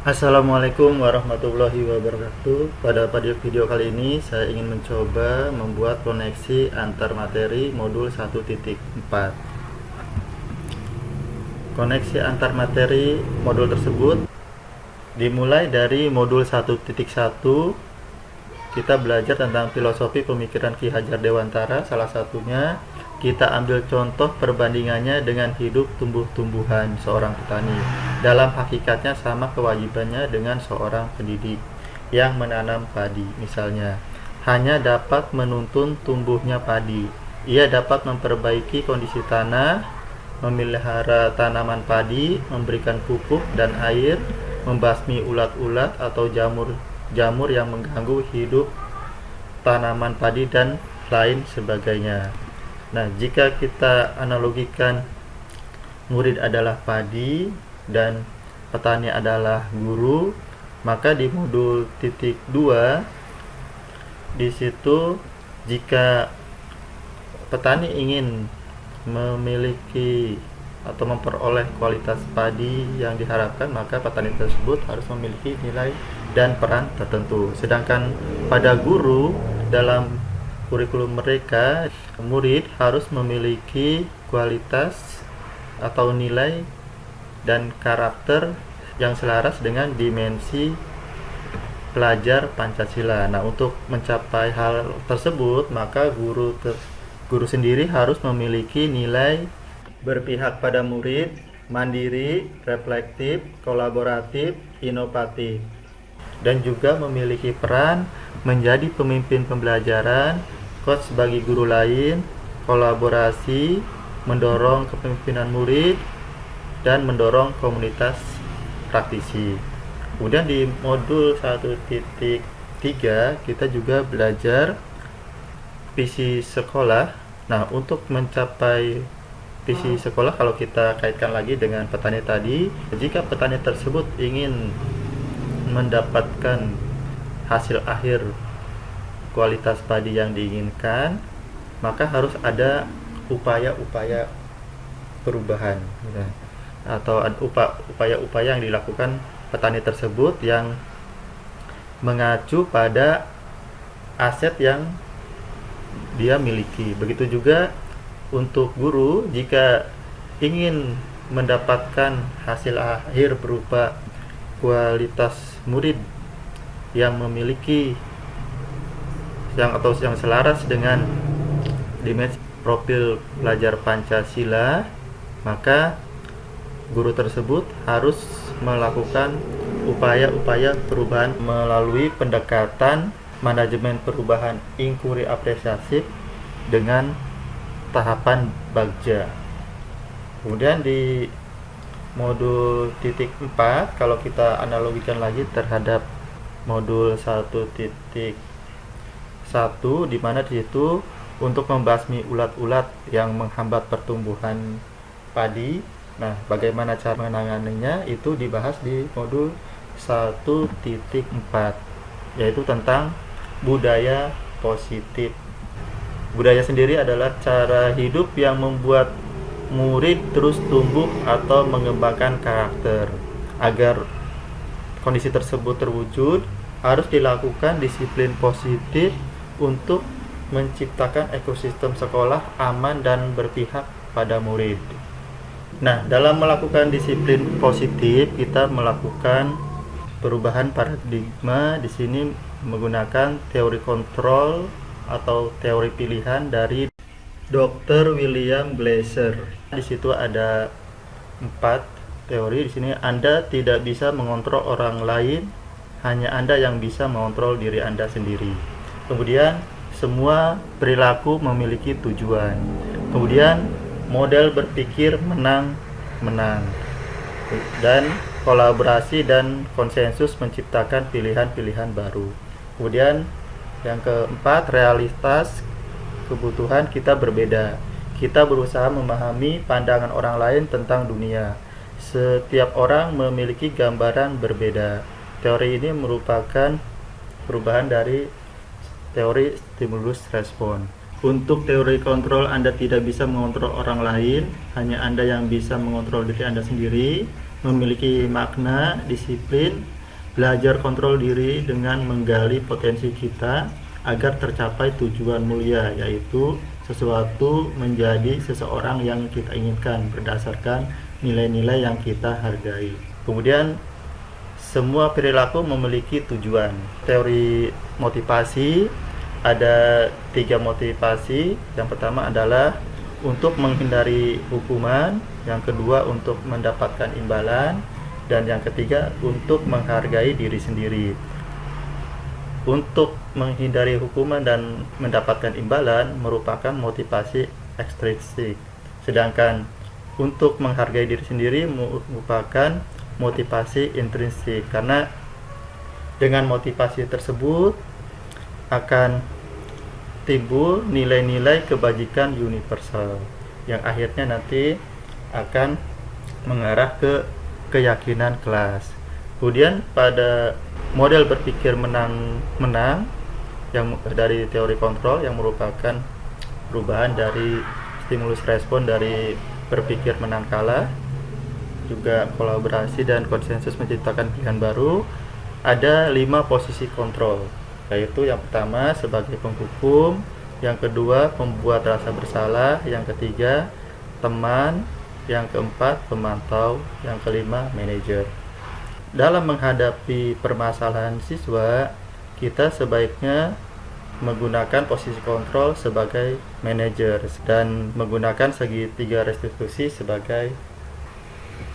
Assalamualaikum warahmatullahi wabarakatuh. Pada video kali ini saya ingin mencoba membuat koneksi antar materi modul 1.4. Koneksi antar materi modul tersebut dimulai dari modul 1.1. Kita belajar tentang filosofi pemikiran Ki Hajar Dewantara. Salah satunya kita ambil contoh perbandingannya dengan hidup tumbuh-tumbuhan seorang petani. Dalam hakikatnya sama kewajibannya dengan seorang pendidik yang menanam padi. Misalnya, hanya dapat menuntun tumbuhnya padi. Ia dapat memperbaiki kondisi tanah, memelihara tanaman padi, memberikan pupuk dan air, membasmi ulat-ulat atau jamur yang mengganggu hidup tanaman padi dan lain sebagainya. Nah, jika kita analogikan murid adalah padi dan petani adalah guru, maka di modul titik 2 di situ jika petani ingin memiliki atau memperoleh kualitas padi yang diharapkan, maka petani tersebut harus memiliki nilai dan peran tertentu. Sedangkan pada guru, dalam kurikulum mereka, murid harus memiliki kualitas atau nilai dan karakter yang selaras dengan dimensi pelajar Pancasila. Nah, untuk mencapai hal tersebut, maka guru sendiri harus memiliki nilai berpihak pada murid, mandiri, reflektif, kolaboratif, inovatif, dan juga memiliki peran menjadi pemimpin pembelajaran, coach bagi guru lain, kolaborasi, mendorong kepemimpinan murid, dan mendorong komunitas praktisi. Kemudian di modul 1.3 kita juga belajar visi sekolah. Nah, untuk mencapai visi sekolah, kalau kita kaitkan lagi dengan petani tadi, jika petani tersebut ingin mendapatkan hasil akhir kualitas padi yang diinginkan, maka harus ada upaya-upaya perubahan atau upaya-upaya yang dilakukan petani tersebut yang mengacu pada aset yang dia miliki. Begitu juga untuk guru, jika ingin mendapatkan hasil akhir berupa kualitas murid yang memiliki yang selaras dengan dimensi profil pelajar Pancasila, maka guru tersebut harus melakukan upaya-upaya perubahan melalui pendekatan manajemen perubahan inquiry apresiatif dengan tahapan bagja. Kemudian di modul titik 4, kalau kita analogikan lagi terhadap modul 1.1, di mana di situ untuk membasmi ulat-ulat yang menghambat pertumbuhan padi. Nah, bagaimana cara menanganinya itu dibahas di modul 1.4, yaitu tentang budaya positif. Budaya sendiri adalah cara hidup yang membuat murid terus tumbuh atau mengembangkan karakter. Agar kondisi tersebut terwujud, harus dilakukan disiplin positif untuk menciptakan ekosistem sekolah aman dan berpihak pada murid. Nah, dalam melakukan disiplin positif, kita melakukan perubahan paradigma. Di sini menggunakan teori kontrol atau teori pilihan dari Dr. William Glasser. Di situ ada 4 teori. Di sini Anda tidak bisa mengontrol orang lain, hanya Anda yang bisa mengontrol diri Anda sendiri. Kemudian semua perilaku memiliki tujuan. Kemudian model berpikir menang-menang. Dan kolaborasi dan konsensus menciptakan pilihan-pilihan baru. Kemudian yang keempat, realitas kebutuhan kita berbeda. Kita berusaha memahami pandangan orang lain tentang dunia. Setiap orang memiliki gambaran berbeda. Teori ini merupakan perubahan dari teori stimulus respon. Untuk teori kontrol, Anda tidak bisa mengontrol orang lain, hanya Anda yang bisa mengontrol diri Anda sendiri. memiliki makna, disiplin, belajar kontrol diri dengan menggali potensi kita agar tercapai tujuan mulia, yaitu sesuatu menjadi seseorang yang kita inginkan berdasarkan nilai-nilai yang kita hargai. Kemudian semua perilaku memiliki tujuan. Teori motivasi ada 3 motivasi. Yang pertama adalah untuk menghindari hukuman, yang kedua untuk mendapatkan imbalan, dan yang ketiga untuk menghargai diri sendiri. Untuk menghindari hukuman dan mendapatkan imbalan merupakan motivasi ekstrinsik, sedangkan untuk menghargai diri sendiri merupakan motivasi intrinsik, karena dengan motivasi tersebut akan timbul nilai-nilai kebajikan universal yang akhirnya nanti akan mengarah ke keyakinan kelas. Kemudian pada model berpikir menang-menang yang dari teori kontrol, yang merupakan perubahan dari stimulus respon dari berpikir menang kalah, juga kolaborasi dan konsensus menciptakan pilihan baru. Ada 5 posisi kontrol, yaitu yang pertama sebagai penghukum, yang kedua pembuat rasa bersalah, yang ketiga teman, yang keempat pemantau, yang kelima manajer. Dalam menghadapi permasalahan siswa, kita sebaiknya menggunakan posisi kontrol sebagai manajer dan menggunakan segitiga restitusi sebagai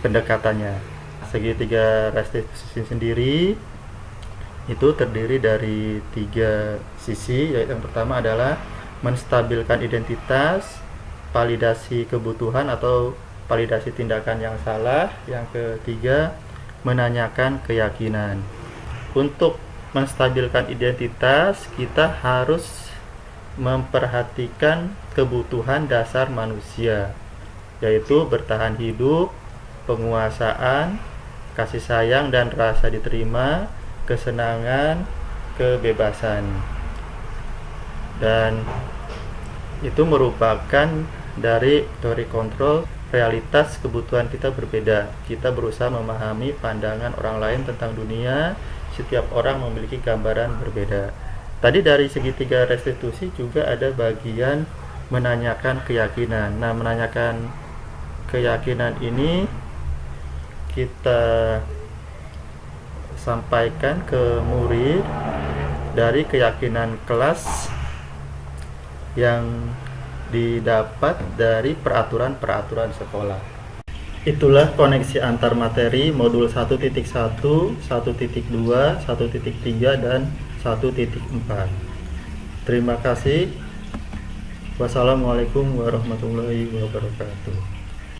pendekatannya. Segitiga restitusi sendiri itu terdiri dari 3 sisi, yaitu yang pertama adalah menstabilkan identitas, validasi kebutuhan atau validasi tindakan yang salah, yang ketiga menanyakan keyakinan. Untuk menstabilkan identitas, kita harus memperhatikan kebutuhan dasar manusia, yaitu bertahan hidup, penguasaan, kasih sayang dan rasa diterima, kesenangan, kebebasan. Dan itu merupakan dari teori kontrol. Realitas kebutuhan kita berbeda. Kita berusaha memahami pandangan orang lain tentang dunia. Setiap orang memiliki gambaran berbeda. Tadi dari segitiga restitusi juga ada bagian menanyakan keyakinan. Nah, menanyakan keyakinan ini kita sampaikan ke murid dari keyakinan kelas yang didapat dari peraturan-peraturan sekolah. Itulah koneksi antar materi modul 1.1, 1.2, 1.3, dan 1.4. Terima kasih. Wassalamualaikum warahmatullahi wabarakatuh.